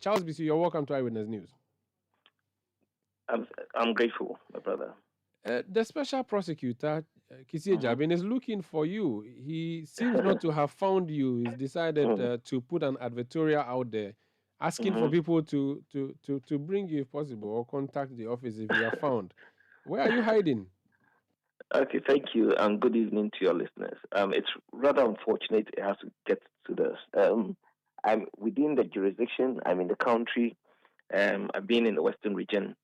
Charles Bissue, you're welcome to Eyewitness News. I'm grateful, my brother. The special prosecutor, Kisie Mhm. Jabin, is looking for you. He seems not to have found you. He's decided Mhm. to put an advertorial out there, asking for Mhm. people to bring you if possible or contact the office if you are found. Where are you hiding? Okay, thank you, and good evening to your listeners. It's rather unfortunate it has to get to this. I'm within the jurisdiction. I'm in the country. I've been in the Western region.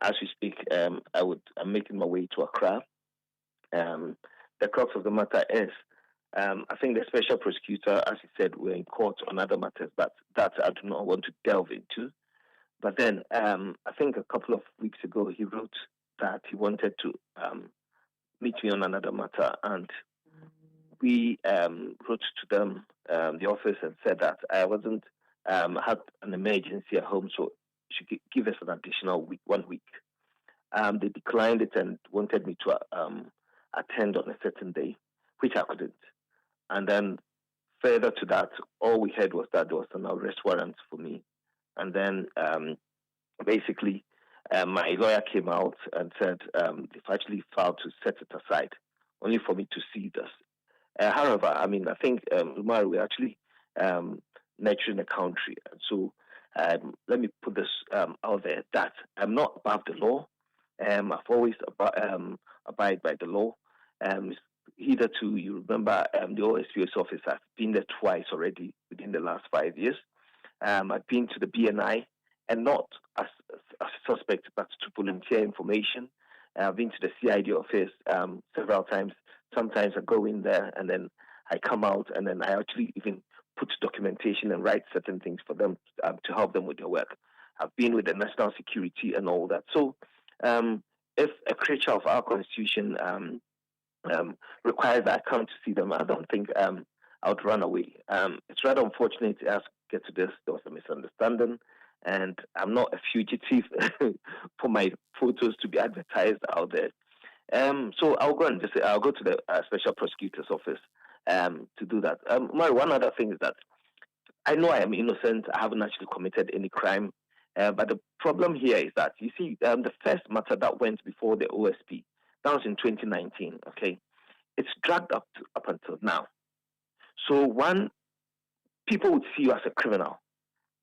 As we speak, I'm making my way to Accra. Um, the crux of the matter is, I think the special prosecutor, as he said, we're in court on other matters, but that I do not want to delve into. But then, I think a couple of weeks ago, he wrote that he wanted to meet me on another matter, and we wrote to them, the office, and said that I wasn't had an emergency at home, so should give us an additional week, 1 week. They declined it and wanted me to attend on a certain day, which I couldn't. And then further to that, all we heard was that there was an arrest warrant for me. And then basically, my lawyer came out and said they've actually filed to set it aside, only for me to see this. However, I mean, I think, Umar, we're actually nurturing a country. And so let me put this out there that I'm not above the law. I've always abide by the law. Um, Hitherto, you remember the OSP's office, I've been there twice already within the last 5 years. I've been to the BNI, and not as a suspect, but to volunteer information. I've been to the CID office several times. Sometimes I go in there and then I come out, and then I actually even put documentation and write certain things for them to help them with their work. I've been with the national security and all that. So, um, if a creature of our constitution requires that I come to see them, I don't think I would run away. It's rather unfortunate as we get to this. There was a misunderstanding, and I'm not a fugitive for my photos to be advertised out there. So I'll go to the special prosecutor's office to do that. One other thing is that I know I am innocent. I haven't actually committed any crime. But the problem here is that, you see, the first matter that went before the OSP, that was in 2019, okay? It's dragged up until now. So, one, people would see you as a criminal,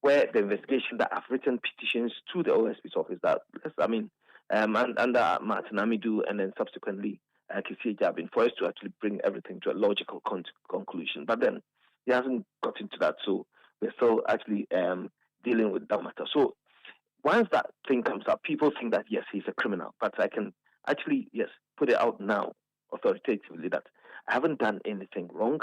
where the investigation that I've written petitions to the OSP's office that, I mean, under Martin Amidu and then subsequently Kisi Jabin, for us to actually bring everything to a logical conclusion. But then he hasn't got into that, so we're still actually dealing with that matter. So once that thing comes up, people think that, yes, he's a criminal. But I can actually, yes, put it out now authoritatively that I haven't done anything wrong.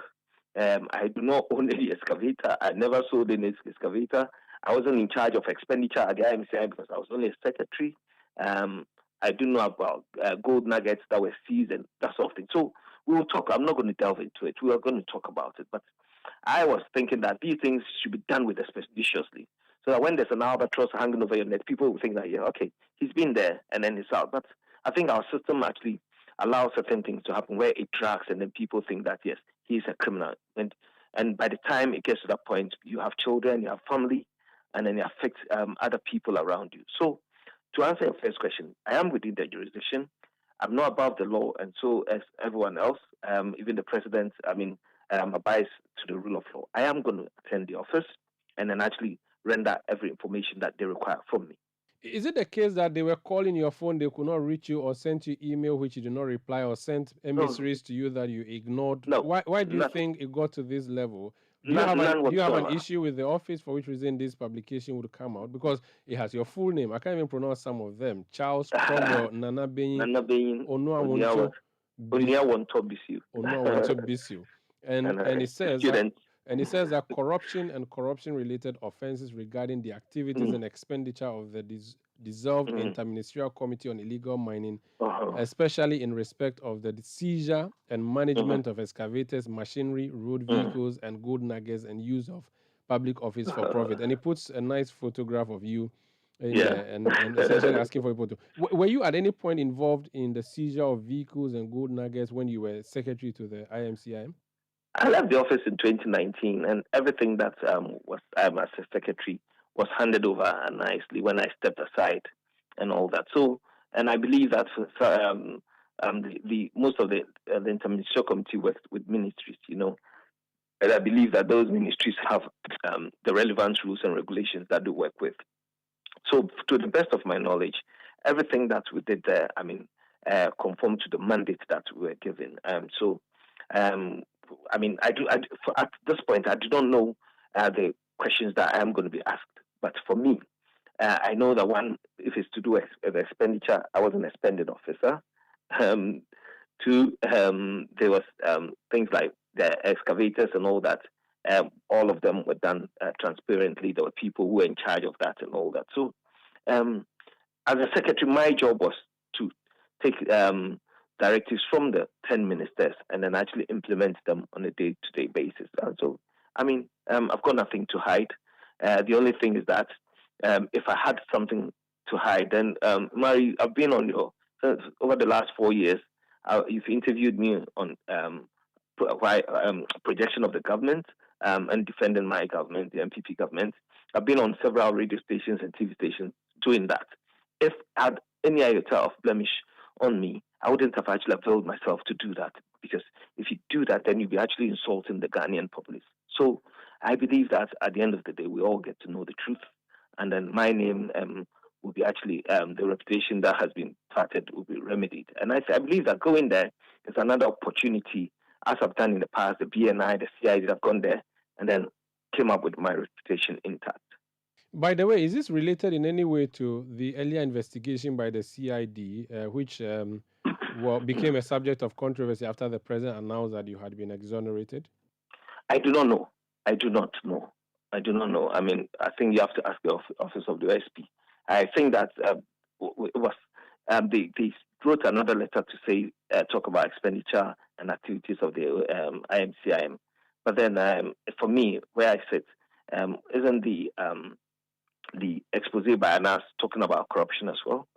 I do not own any excavator. I never sold any excavator. I wasn't in charge of expenditure at the IMCI because I was only a secretary. Um, I do know about gold nuggets that were seized and that sort of thing. So we will talk. I'm not going to delve into it. We are going to talk about it. But I was thinking that these things should be done with expeditiously. So that when there's an albatross hanging over your neck, people will think that, yeah, okay, he's been there and then he's out. But I think our system actually allows certain things to happen where it drags and then people think that, yes, he's a criminal. And by the time it gets to that point, you have children, you have family, and then it affects other people around you. So to answer your first question, I am within the jurisdiction. I'm not above the law, and so as everyone else, even the president, abides to the rule of law. I am going to attend the office and then actually render every information that they require from me. Is it the case that they were calling your phone, they could not reach you, or sent you email which you did not reply, or sent No, emissaries to you that you ignored? no, Why do you nothing, think it got to this level? none Do you have an whatsoever. issue with the office for which reason this publication would come out? Because it has your full name. I can't even pronounce some of them. Charles Cromwell Nanabeyin Nana being Onuawoncho Onia Bis won't top you. Onuawoncho Bissue. And And students. it says that corruption and corruption related offenses regarding the activities Mm, and expenditure of the dissolved mm, Interministerial Committee on Illegal Mining, uh-huh, especially in respect of the seizure and mm, management of excavators, machinery, road mm, vehicles, and gold nuggets, and use of public office for uh, profit. And he puts a nice photograph of you in yeah. there and essentially asking for people to. Were you at any point involved in the seizure of vehicles and gold nuggets when you were secretary to the IMCIM? I left the office in 2019, and everything that was as a secretary was handed over nicely when I stepped aside and all that. So, and I believe that the most of the interministerial committee works with ministries, and I believe that those ministries have the relevant rules and regulations that they work with. So, to the best of my knowledge, everything that we did there, conformed to the mandate that we were given. Um, at this point, I do not know the questions that I am going to be asked. But for me, I know that one, if it's to do with expenditure, I was an expended officer. Um, Two, there was things like the excavators and all that. All of them were done transparently. There were people who were in charge of that and all that. So, um, as a secretary, my job was to take directives from the 10 ministers and then actually implement them on a day-to-day basis. And so, I've got nothing to hide. The only thing is that if I had something to hide, then Mary, I've been on your over the last 4 years. You've interviewed me on projection of the government and defending my government, the MPP government. I've been on several radio stations and TV stations doing that. If I had any iota of blemish on me, I wouldn't have actually availed myself to do that, because if you do that, then you'll be actually insulting the Ghanaian populace. So I believe that at the end of the day, we all get to know the truth, and then my name will be actually the reputation that has been started will be remedied. And I believe that going there is another opportunity, as I've done in the past. The BNI, the CID have gone there and then came up with my reputation intact. By the way, is this related in any way to the earlier investigation by the CID, which became a subject of controversy after the president announced that you had been exonerated? I do not know. I do not know. I do not know. I think you have to ask the office of the OSP. I think that it was they wrote another letter to say talk about expenditure and activities of the IMCIM. But then for me, where I sit, isn't the expose by Anas talking about corruption as well?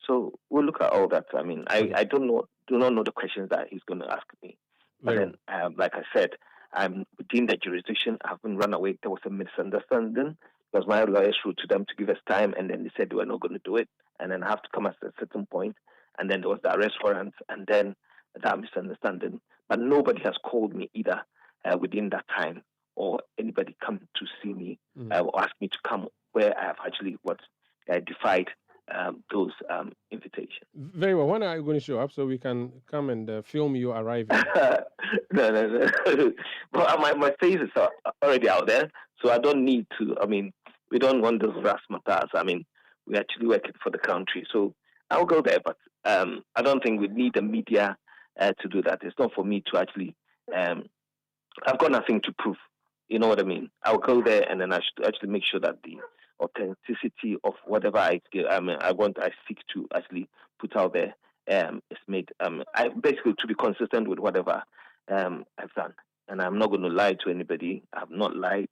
So we'll look at all that. I don't know, do not know the questions that he's going to ask me. But then, like I said, I'm within the jurisdiction. I haven't run away. There was a misunderstanding because my lawyers wrote to them to give us time, and then they said they were not going to do it, and then I have to come at a certain point, and then there was the arrest warrant, and then that misunderstanding. But nobody has called me either within that time, or anybody come to see me or ask me to come where I have actually defied those invitations. Very well. When are you going to show up so we can come and film you arriving? No. Well, my face is already out there, so I don't need to. We don't want those razzmatazz. We're actually working for the country, so I'll go there. But I don't think we need the media to do that. It's not for me to actually. I've got nothing to prove. You know what I mean? I'll go there, and then I should actually make sure that the authenticity of whatever I seek to actually put out there is made. I basically to be consistent with whatever I've done, and I'm not going to lie to anybody. I've not lied,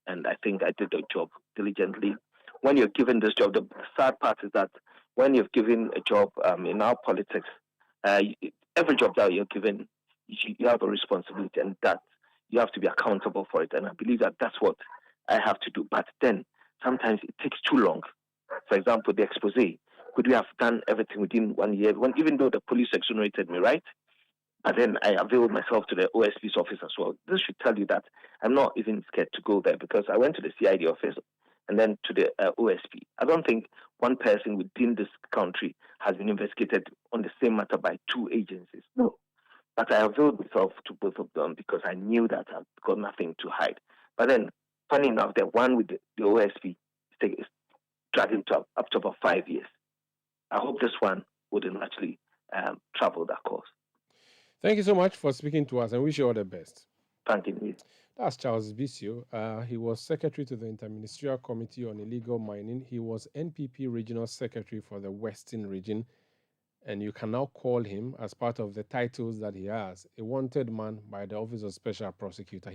and I think I did the job diligently. When you're given this job, the sad part is that when you're given a job in our politics, every job that you're given, you have a responsibility, and that you have to be accountable for it. And I believe that that's what I have to do. But then sometimes it takes too long. For example, the expose. Could we have done everything within 1 year? Even though the police exonerated me, right? But then I availed myself to the OSP's office as well. This should tell you that I'm not even scared to go there, because I went to the CID office and then to the OSP. I don't think one person within this country has been investigated on the same matter by two agencies. No. But I availed myself to both of them because I knew that I've got nothing to hide. But then, funny enough, the one with the OSP is dragging up to about 5 years. I hope this one wouldn't actually travel that course. Thank you so much for speaking to us, and wish you all the best. Thank you. That's Charles Bissue. He was secretary to the Interministerial Committee on Illegal Mining. He was NPP Regional Secretary for the Western Region, and you can now call him, as part of the titles that he has, a wanted man by the Office of Special Prosecutor.